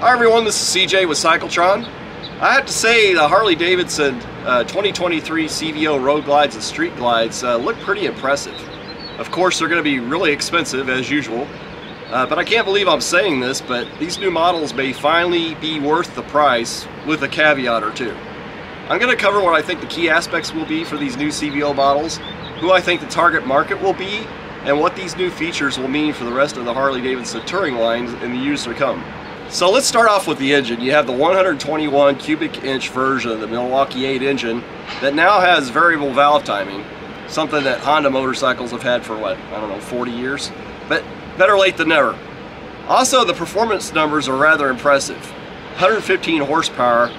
Hi everyone, this is CJ with Cycletron. I have to say the Harley Davidson 2023 CVO road glides and street glides look pretty impressive. Of course they're going to be really expensive as usual, but I can't believe I'm saying this, but these new models may finally be worth the price with a caveat or two. I'm going to cover what I think the key aspects will be for these new CVO models, who I think the target market will be, and what these new features will mean for the rest of the Harley Davidson touring lines in the years to come. So let's start off with the engine. You have the 121 cubic inch version of the Milwaukee 8 engine that now has variable valve timing, something that Honda motorcycles have had for what, I don't know, 40 years? But better late than never. Also, the performance numbers are rather impressive. 115 horsepower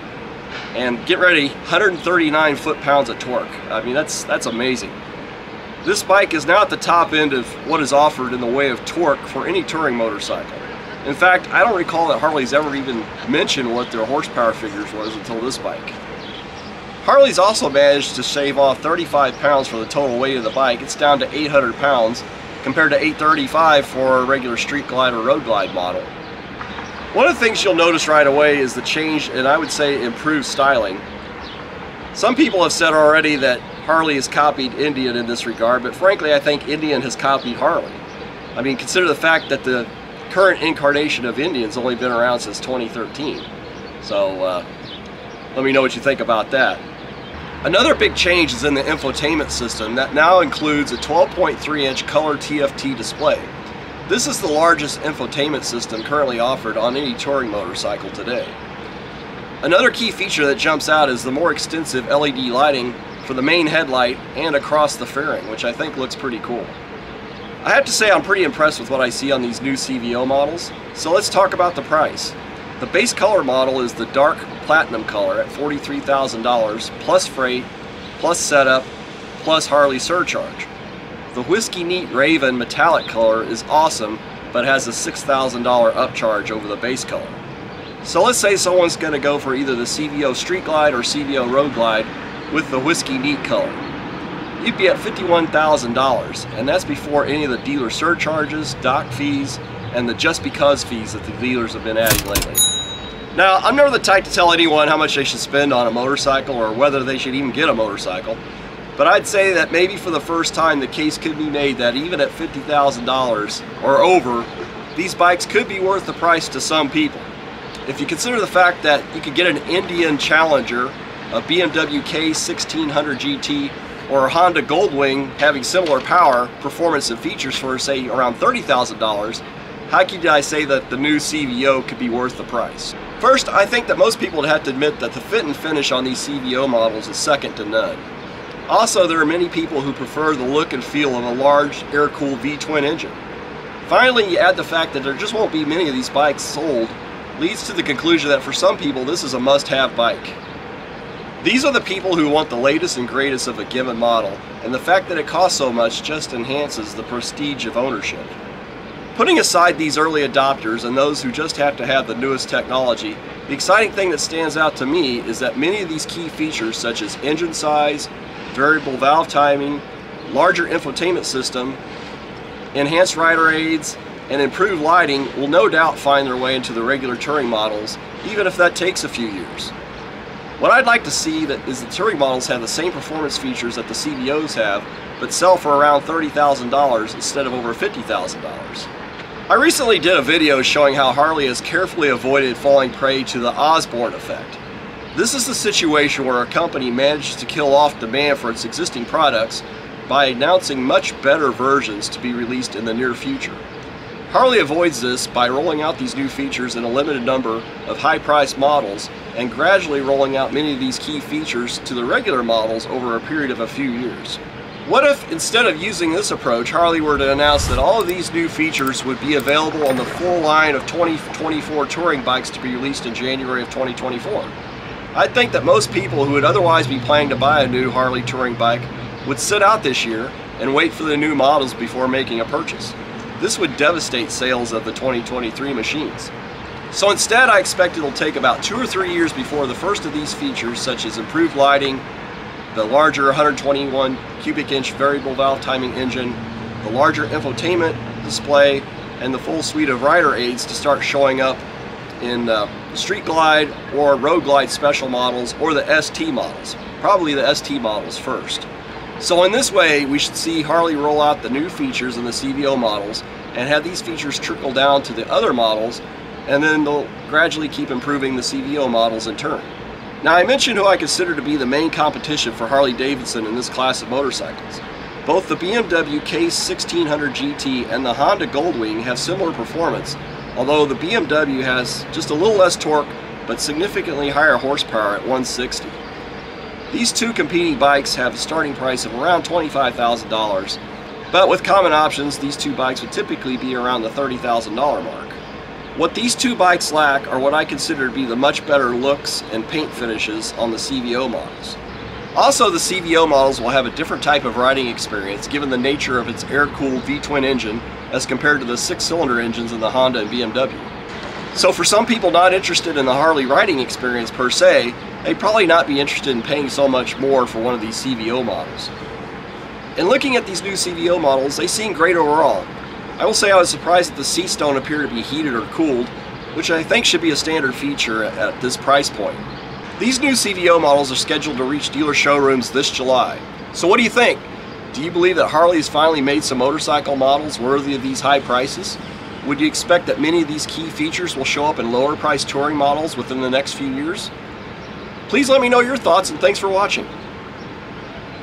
and get ready, 139 foot-pounds of torque. I mean, that's amazing. This bike is now at the top end of what is offered in the way of torque for any touring motorcycle. In fact, I don't recall that Harley's ever even mentioned what their horsepower figures was until this bike. Harley's also managed to shave off 35 pounds for the total weight of the bike. It's down to 800 pounds compared to 835 for a regular street glide or road glide model. One of the things you'll notice right away is the change, and I would say improved styling. Some people have said already that Harley has copied Indian in this regard, but frankly I think Indian has copied Harley. I mean, consider the fact that the current incarnation of Indian's only been around since 2013. So let me know what you think about that. Another big change is in the infotainment system that now includes a 12.3 inch color TFT display. This is the largest infotainment system currently offered on any touring motorcycle today. Another key feature that jumps out is the more extensive LED lighting for the main headlight and across the fairing, which I think looks pretty cool. I have to say I'm pretty impressed with what I see on these new CVO models, so let's talk about the price. The base color model is the dark platinum color at $43,000 plus freight, plus setup, plus Harley surcharge. The Whiskey Neat Raven metallic color is awesome, but has a $6,000 upcharge over the base color. So let's say someone's going to go for either the CVO Street Glide or CVO Road Glide with the Whiskey Neat color. You'd be at $51,000, and that's before any of the dealer surcharges, dock fees, and the just because fees that the dealers have been adding lately. Now, I'm never the type to tell anyone how much they should spend on a motorcycle or whether they should even get a motorcycle, but I'd say that maybe for the first time the case could be made that even at $50,000 or over, these bikes could be worth the price to some people. If you consider the fact that you could get an Indian Challenger, a BMW K1600 GT, or a Honda Goldwing having similar power, performance, and features for, say, around $30,000, how could I say that the new CVO could be worth the price? First, I think that most people would have to admit that the fit and finish on these CVO models is second to none. Also, there are many people who prefer the look and feel of a large, air-cooled V-twin engine. Finally, you add the fact that there just won't be many of these bikes sold, leads to the conclusion that for some people this is a must-have bike. These are the people who want the latest and greatest of a given model, and the fact that it costs so much just enhances the prestige of ownership. Putting aside these early adopters and those who just have to have the newest technology, the exciting thing that stands out to me is that many of these key features such as engine size, variable valve timing, larger infotainment system, enhanced rider aids, and improved lighting will no doubt find their way into the regular touring models, even if that takes a few years. What I'd like to see is the touring models have the same performance features that the CVOs have, but sell for around $30,000 instead of over $50,000. I recently did a video showing how Harley has carefully avoided falling prey to the Osborne Effect. This is the situation where a company manages to kill off demand for its existing products by announcing much better versions to be released in the near future. Harley avoids this by rolling out these new features in a limited number of high-priced models and gradually rolling out many of these key features to the regular models over a period of a few years. What if, instead of using this approach, Harley were to announce that all of these new features would be available on the full line of 2024 touring bikes to be released in January of 2024? I think that most people who would otherwise be planning to buy a new Harley touring bike would sit out this year and wait for the new models before making a purchase. This would devastate sales of the 2023 machines. So instead, I expect it'll take about 2 or 3 years before the first of these features, such as improved lighting, the larger 121 cubic inch variable valve timing engine, the larger infotainment display, and the full suite of rider aids to start showing up in Street Glide or Road Glide special models or the ST models. Probably the ST models first. So in this way, we should see Harley roll out the new features in the CVO models and have these features trickle down to the other models, and then they'll gradually keep improving the CVO models in turn. Now, I mentioned who I consider to be the main competition for Harley Davidson in this class of motorcycles. Both the BMW Case 1600 GT and the Honda Goldwing have similar performance, although the BMW has just a little less torque but significantly higher horsepower at 160. These two competing bikes have a starting price of around $25,000, but with common options, these two bikes would typically be around the $30,000 mark. What these two bikes lack are what I consider to be the much better looks and paint finishes on the CVO models. Also, the CVO models will have a different type of riding experience given the nature of its air-cooled V-twin engine as compared to the 6-cylinder engines in the Honda and BMW. So for some people not interested in the Harley riding experience per se, they'd probably not be interested in paying so much more for one of these CVO models. In looking at these new CVO models, they seem great overall. I will say I was surprised that the seats don't appear to be heated or cooled, which I think should be a standard feature at this price point. These new CVO models are scheduled to reach dealer showrooms this July. So what do you think? Do you believe that Harley has finally made some motorcycle models worthy of these high prices? Would you expect that many of these key features will show up in lower priced touring models within the next few years? Please let me know your thoughts, and thanks for watching.